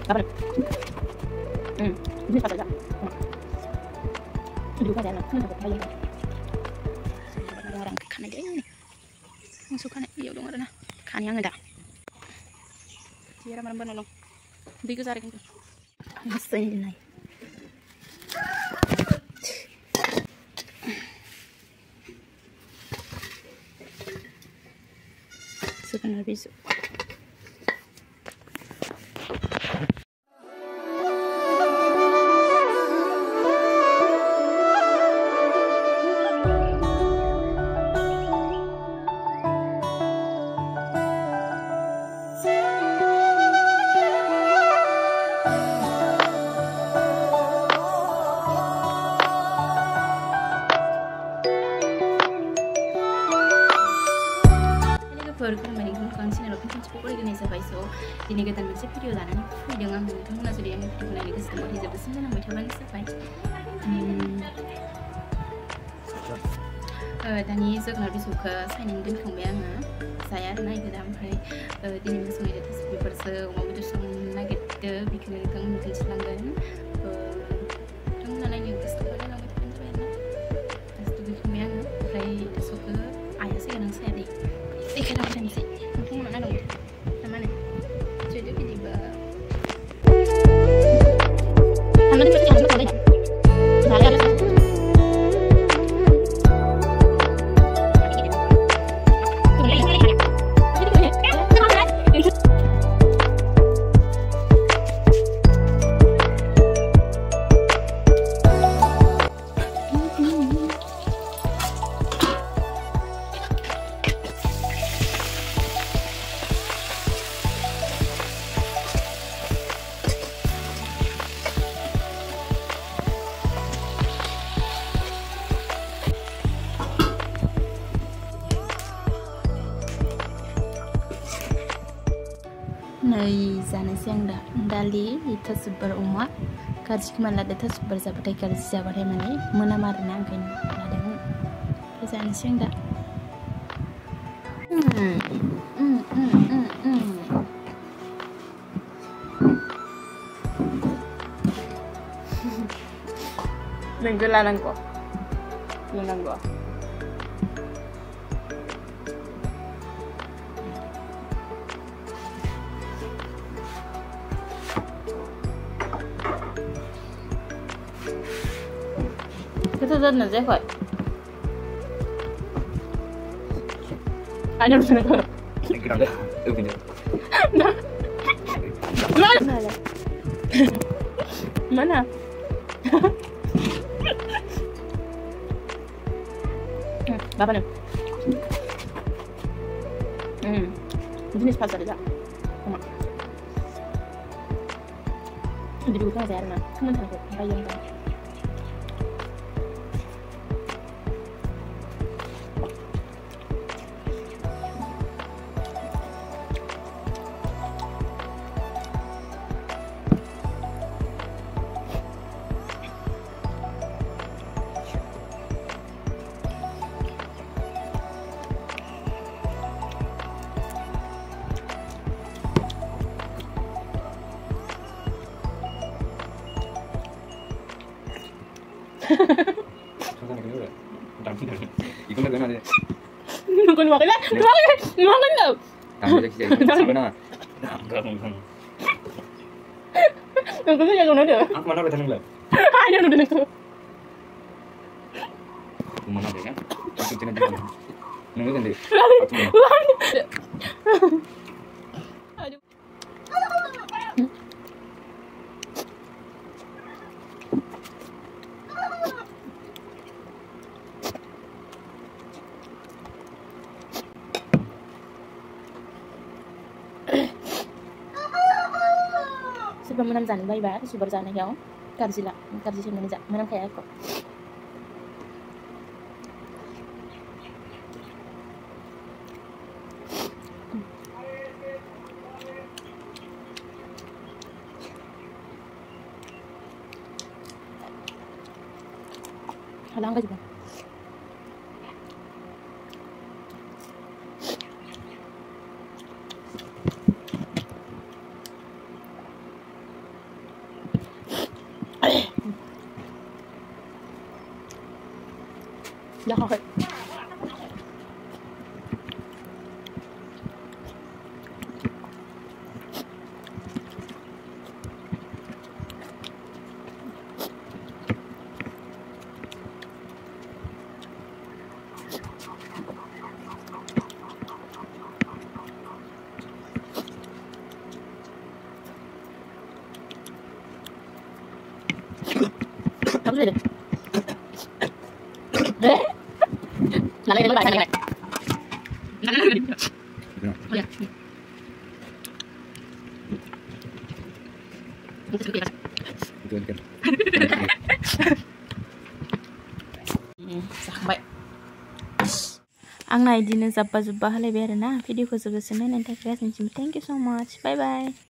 Apa nih? Ini apa saja? Dulu kan ada anak, kan dapat bayar. Ada orang kan aja ini. Masuk kan iya dong ada nah. Kan yang ada. Dia ramai nolong. Di ke saring tu. Masa ini naik. Sukan habis. Ini kita masih video lain video ngambil kamu nasi dia video lagi ke semua di sebelah sini nama coba nih sampai tadi sekarang suka saya ingin kembang saya naik ke dalam hari ini masuk di atas paper mau itu semua gitu bikin kang mungkin selanggan kamu nanya ke sekolah nama itu penting terus tuh kembang hari suka ayah sih kadang saya deh kadang saya sih kamu mana dong mana jadi di bawah karena itu yang betul ya saya harus Nay zana siang dah dali itu super umat kerja kemana ada super zabat kerja zabat mana mana marna kan ada zana siang dah nenggelan ko nenggo itu dan aja kok. Hanya lu seneng. Kenapa? Punya. Mana? Mana? Bapak nih. Jenis pasar aja. Sama. Jadi bukan saya karena teman aku bayang kan. 이거 내가 내. 누군 먹을래? 먹을래? 당근 진짜 이거나. 누군 그냥 좀 해줘. Aku mana betul nggak? 아니야, 누군 그. Mana deh kan? Aku cina cina. Nunggu kan deh. Aduh. Sebelum menang bayi baru super sana ya, karji sih menang kayak aku. Halang ka juga. Jahat. Kamu sudah. Nanti kita balik lagi. Ya. Sampai. Ang na idina zabba-zabba halai biar na video ko zobasin na nanti kaya thank you so much. Bye bye.